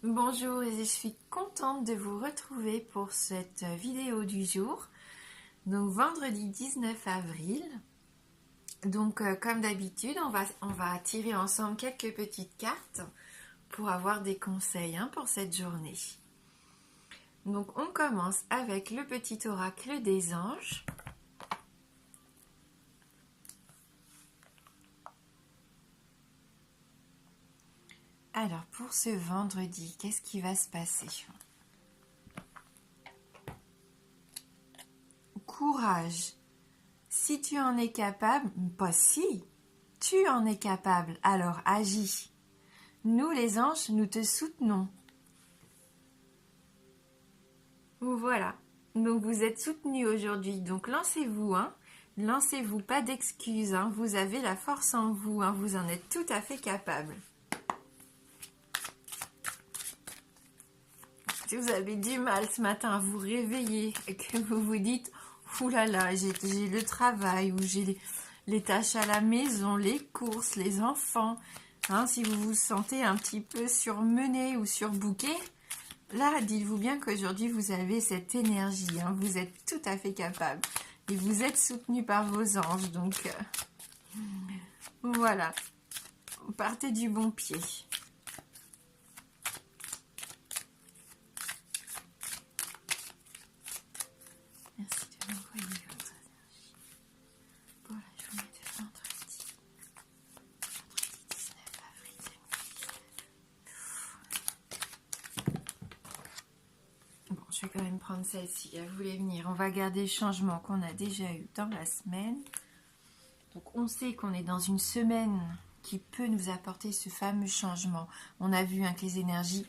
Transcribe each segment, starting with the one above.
Bonjour et je suis contente de vous retrouver pour cette vidéo du jour. Donc vendredi 19 avril. Donc comme d'habitude, on va tirer ensemble quelques petites cartes pour avoir des conseils pour cette journée. Donc on commence avec le petit oracle des anges. Alors pour ce vendredi, qu'est-ce qui va se passer? Courage. Si tu en es capable, pas si, tu en es capable, alors agis. Nous les anges, nous te soutenons. Voilà, donc vous êtes soutenus aujourd'hui, donc lancez-vous, lancez-vous, pas d'excuses, vous avez la force en vous, vous en êtes tout à fait capable. Si vous avez du mal ce matin à vous réveiller et que vous vous dites « Ouh là là, j'ai le travail » ou « j'ai les tâches à la maison, les courses, les enfants », si vous vous sentez un petit peu surmené ou surbooké, là, dites-vous bien qu'aujourd'hui, vous avez cette énergie, vous êtes tout à fait capable et vous êtes soutenu par vos anges, donc voilà, partez du bon pied. Merci de m'envoyer votre énergie pour la journée de vendredi 19 avril 2019. Bon, je vais quand même prendre celle-ci, elle voulait venir. On va garder le changement qu'on a déjà eu dans la semaine. Donc on sait qu'on est dans une semaine qui peut nous apporter ce fameux changement. On a vu que les énergies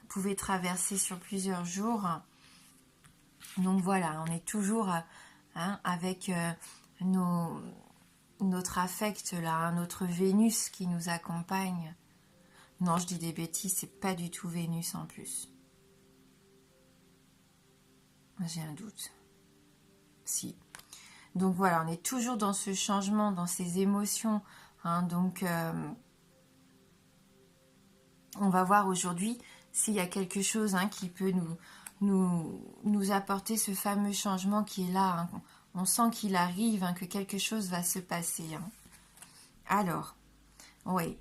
pouvaient traverser sur plusieurs jours. Donc voilà, on est toujours avec notre affect là, notre Vénus qui nous accompagne. Non, je dis des bêtises, c'est pas du tout Vénus en plus. J'ai un doute. Si. Donc voilà, on est toujours dans ce changement, dans ces émotions. Donc on va voir aujourd'hui s'il y a quelque chose qui peut nous apporter ce fameux changement qui est là. On sent qu'il arrive, que quelque chose va se passer. Alors, oui,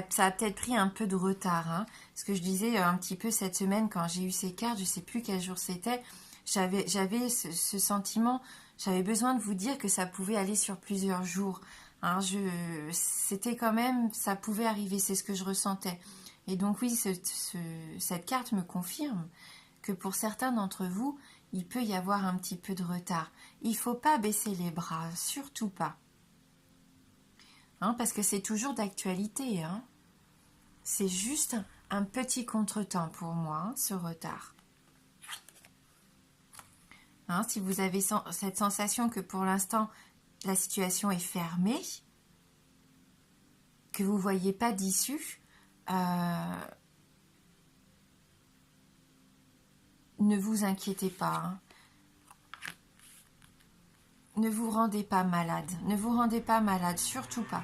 ça a peut-être pris un peu de retard. Ce que je disais un petit peu cette semaine quand j'ai eu ces cartes, je ne sais plus quel jour c'était, j'avais ce sentiment, j'avais besoin de vous dire que ça pouvait aller sur plusieurs jours. C'était quand même, ça pouvait arriver, c'est ce que je ressentais. Et donc oui, cette carte me confirme que pour certains d'entre vous, il peut y avoir un petit peu de retard. Il ne faut pas baisser les bras, surtout pas. Parce que c'est toujours d'actualité. C'est juste un petit contretemps pour moi, ce retard. Si vous avez cette sensation que pour l'instant, la situation est fermée, que vous ne voyez pas d'issue, ne vous inquiétez pas. Ne vous rendez pas malade. Ne vous rendez pas malade, surtout pas.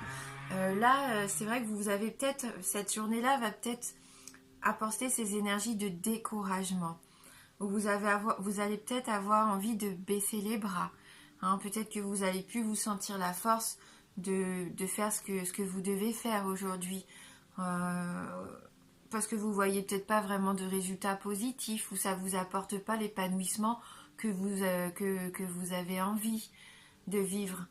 Là, c'est vrai que vous avez peut-être, cette journée-là va peut-être apporter ces énergies de découragement. Vous allez peut-être avoir envie de baisser les bras. Peut-être que vous n'allez plus vous sentir la force de faire ce que vous devez faire aujourd'hui. Parce que vous ne voyez peut-être pas vraiment de résultats positifs ou ça ne vous apporte pas l'épanouissement que vous avez envie de vivre.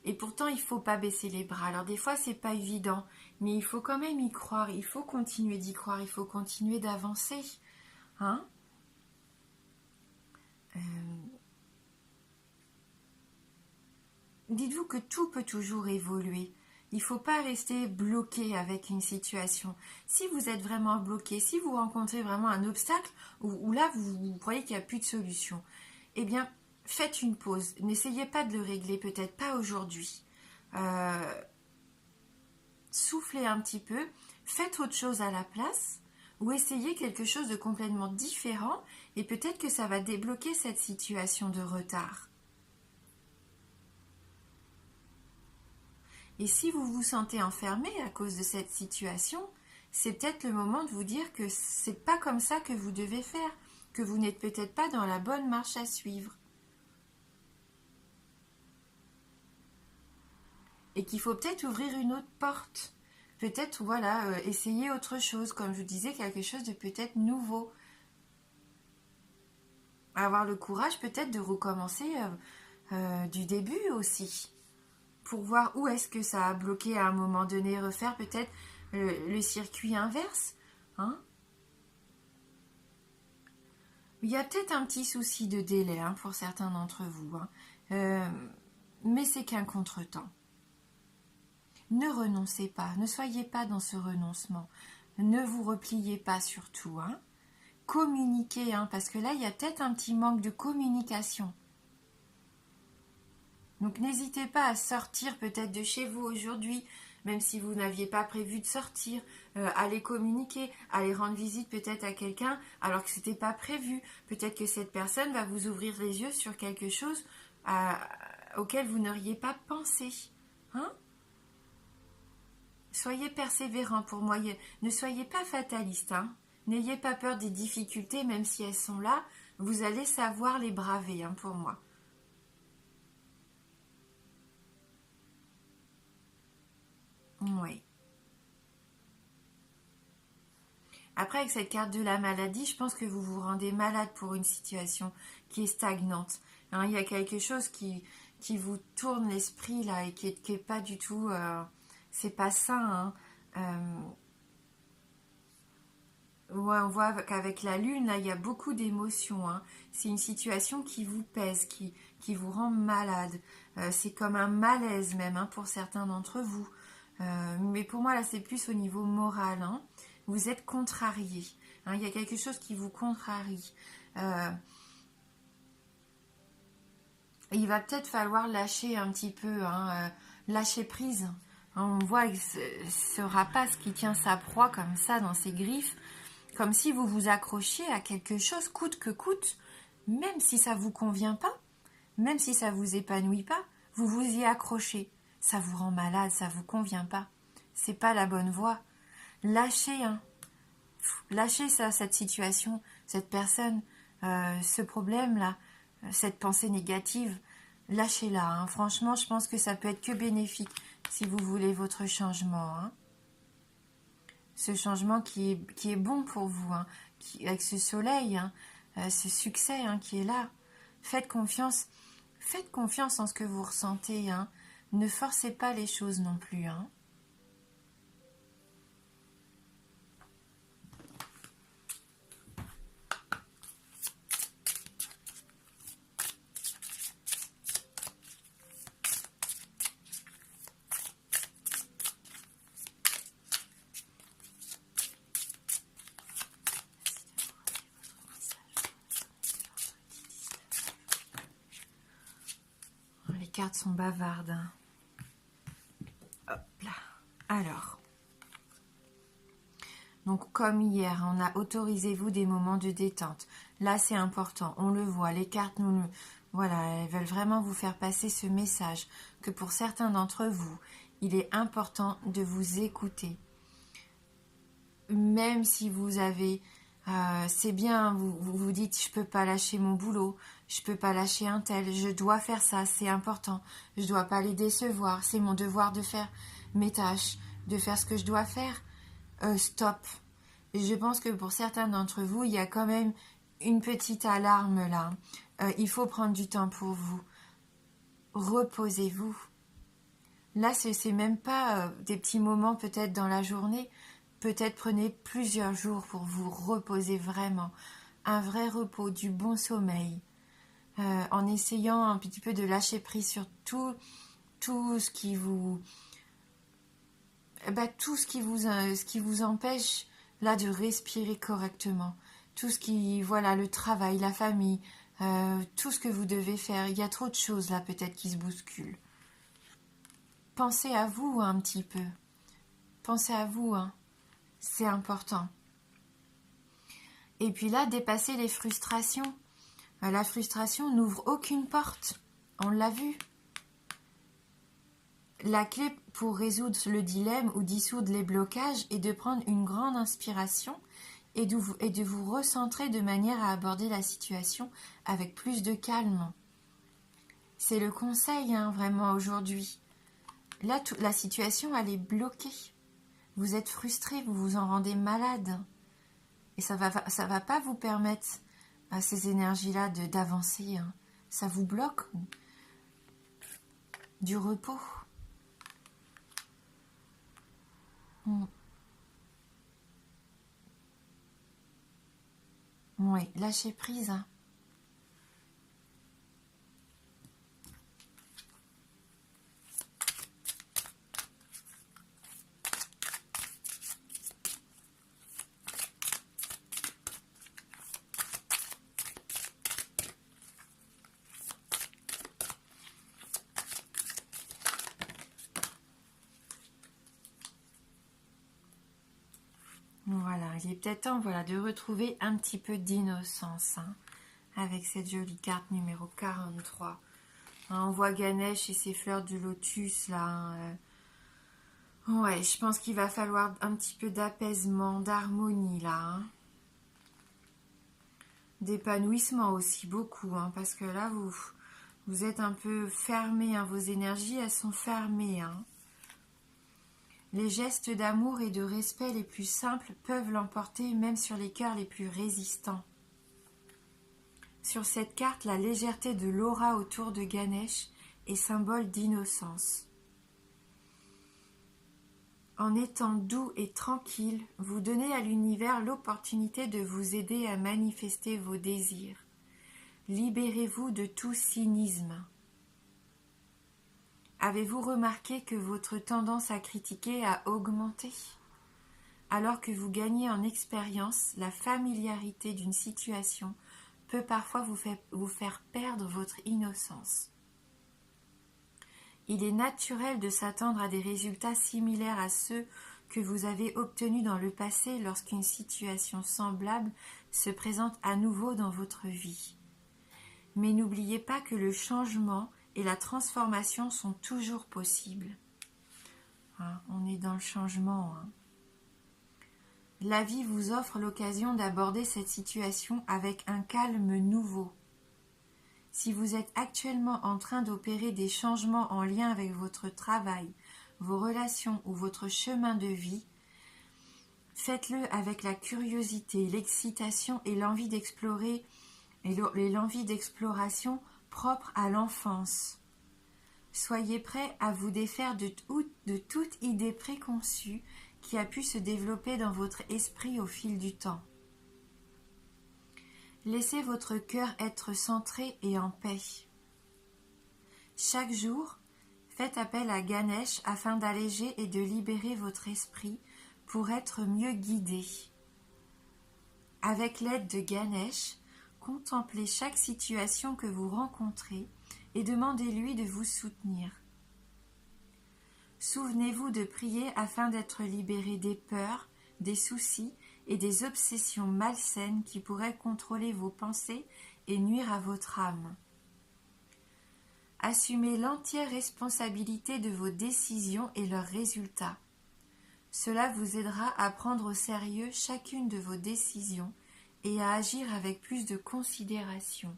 Et pourtant, il ne faut pas baisser les bras. Alors des fois, c'est pas évident, mais il faut quand même y croire. Il faut continuer d'y croire. Il faut continuer d'avancer. Dites-vous que tout peut toujours évoluer. Il ne faut pas rester bloqué avec une situation. Si vous êtes vraiment bloqué, si vous rencontrez vraiment un obstacle, ou là vous croyez qu'il n'y a plus de solution, eh bien, faites une pause. N'essayez pas de le régler, peut-être pas aujourd'hui. Soufflez un petit peu, faites autre chose à la place, ou essayez quelque chose de complètement différent, et peut-être que ça va débloquer cette situation de retard. Et si vous vous sentez enfermé à cause de cette situation, c'est peut-être le moment de vous dire que c'est pas comme ça que vous devez faire, que vous n'êtes peut-être pas dans la bonne marche à suivre. Et qu'il faut peut-être ouvrir une autre porte. Peut-être, voilà, essayer autre chose, comme je vous disais, quelque chose de peut-être nouveau. Avoir le courage peut-être de recommencer du début aussi. Pour voir où est-ce que ça a bloqué à un moment donné. Refaire peut-être le circuit inverse. Hein? Il y a peut-être un petit souci de délai pour certains d'entre vous. Mais c'est qu'un contretemps. Ne renoncez pas, ne soyez pas dans ce renoncement. Ne vous repliez pas surtout. Communiquez, parce que là, il y a peut-être un petit manque de communication. Donc n'hésitez pas à sortir peut-être de chez vous aujourd'hui, même si vous n'aviez pas prévu de sortir, aller communiquer, aller rendre visite peut-être à quelqu'un alors que ce n'était pas prévu. Peut-être que cette personne va vous ouvrir les yeux sur quelque chose auquel vous n'auriez pas pensé. Soyez persévérants pour moi, ne soyez pas fatalistes. N'ayez pas peur des difficultés, même si elles sont là, vous allez savoir les braver pour moi. Oui. Après, avec cette carte de la maladie, je pense que vous vous rendez malade pour une situation qui est stagnante. Il y a quelque chose qui vous tourne l'esprit là et qui est pas du tout... c'est pas sain. Ouais, on voit qu'avec la lune, là, il y a beaucoup d'émotions. C'est une situation qui vous pèse, qui vous rend malade. C'est comme un malaise même pour certains d'entre vous. Mais pour moi, là, c'est plus au niveau moral. Vous êtes contrarié. Il y a quelque chose qui vous contrarie. Il va peut-être falloir lâcher un petit peu, lâcher prise. On voit ce rapace qui tient sa proie comme ça dans ses griffes, comme si vous vous accrochiez à quelque chose coûte que coûte, même si ça vous convient pas, même si ça vous épanouit pas, vous vous y accrochez. Ça vous rend malade, ça vous convient pas. C'est pas la bonne voie. Lâchez, lâchez ça, cette situation, cette personne, ce problème-là, cette pensée négative. Lâchez-la. Franchement, je pense que ça peut être que bénéfique si vous voulez votre changement. Ce changement qui est bon pour vous, avec ce soleil, ce succès qui est là. Faites confiance en ce que vous ressentez. Ne forcez pas les choses non plus. Les cartes sont bavardes. Hop là. Alors. Donc, comme hier, on a autorisez-vous des moments de détente. Là, c'est important. On le voit. Les cartes, voilà, elles veulent vraiment vous faire passer ce message que pour certains d'entre vous, il est important de vous écouter. Même si vous avez... c'est bien, vous dites, je peux pas lâcher mon boulot, je peux pas lâcher un tel, je dois faire ça, c'est important, je dois pas les décevoir, c'est mon devoir de faire mes tâches, de faire ce que je dois faire. Stop. Je pense que pour certains d'entre vous, il y a quand même une petite alarme là. Il faut prendre du temps pour vous. Reposez-vous. Là, c'est même pas des petits moments peut-être dans la journée. Peut-être prenez plusieurs jours pour vous reposer vraiment. Un vrai repos, du bon sommeil. En essayant un petit peu de lâcher prise sur tout ce qui vous... tout ce qui vous empêche là de respirer correctement. Tout ce qui... Voilà, le travail, la famille, tout ce que vous devez faire. Il y a trop de choses là peut-être qui se bousculent. Pensez à vous un petit peu. Pensez à vous, c'est important. Et puis là, dépasser les frustrations. La frustration n'ouvre aucune porte. On l'a vu. La clé pour résoudre le dilemme ou dissoudre les blocages est de prendre une grande inspiration et de vous recentrer de manière à aborder la situation avec plus de calme. C'est le conseil, hein, vraiment, aujourd'hui. Là, la situation, elle est bloquée. Vous êtes frustré, vous vous en rendez malade. Et ça va pas vous permettre à ces énergies-là d'avancer. Hein. Ça vous bloque. Du repos. Oui, lâchez prise. Hein. Voilà, il est peut-être temps de retrouver un petit peu d'innocence hein, avec cette jolie carte numéro 43. Hein, on voit Ganesh et ses fleurs de lotus là. Hein, ouais, je pense qu'il va falloir un petit peu d'apaisement, d'harmonie là. Hein. D'épanouissement aussi beaucoup, hein, parce que là vous êtes un peu fermé, hein, vos énergies elles sont fermées. Hein. Les gestes d'amour et de respect les plus simples peuvent l'emporter même sur les cœurs les plus résistants. Sur cette carte, la légèreté de l'aura autour de Ganesh est symbole d'innocence. En étant doux et tranquille, vous donnez à l'univers l'opportunité de vous aider à manifester vos désirs. Libérez-vous de tout cynisme. Avez-vous remarqué que votre tendance à critiquer a augmenté ? Alors que vous gagnez en expérience, la familiarité d'une situation peut parfois vous faire perdre votre innocence. Il est naturel de s'attendre à des résultats similaires à ceux que vous avez obtenus dans le passé lorsqu'une situation semblable se présente à nouveau dans votre vie. Mais n'oubliez pas que le changement et la transformation sont toujours possibles. Hein, on est dans le changement. Hein. La vie vous offre l'occasion d'aborder cette situation avec un calme nouveau. Si vous êtes actuellement en train d'opérer des changements en lien avec votre travail, vos relations ou votre chemin de vie, faites-le avec la curiosité, l'excitation et l'envie d'explorer et l'envie d'exploration propre à l'enfance. Soyez prêts à vous défaire de toute idée préconçue qui a pu se développer dans votre esprit au fil du temps. Laissez votre cœur être centré et en paix. Chaque jour, faites appel à Ganesh afin d'alléger et de libérer votre esprit pour être mieux guidé. Avec l'aide de Ganesh, contemplez chaque situation que vous rencontrez et demandez-lui de vous soutenir. Souvenez-vous de prier afin d'être libéré des peurs, des soucis et des obsessions malsaines qui pourraient contrôler vos pensées et nuire à votre âme. Assumez l'entière responsabilité de vos décisions et leurs résultats. Cela vous aidera à prendre au sérieux chacune de vos décisions et à agir avec plus de considération.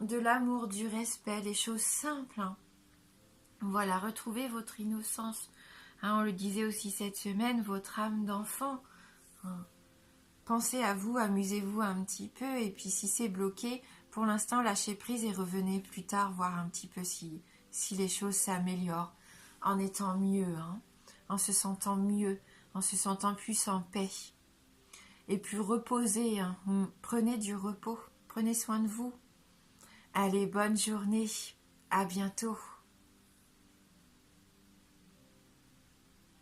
De l'amour, du respect, les choses simples. Voilà, retrouvez votre innocence. On le disait aussi cette semaine, votre âme d'enfant. Pensez à vous, amusez-vous un petit peu, et puis si c'est bloqué, pour l'instant, lâchez prise et revenez plus tard voir un petit peu si les choses s'améliorent, en étant mieux, en se sentant mieux, en se sentant plus en paix. Et plus reposé, prenez du repos, prenez soin de vous. Allez, bonne journée, à bientôt.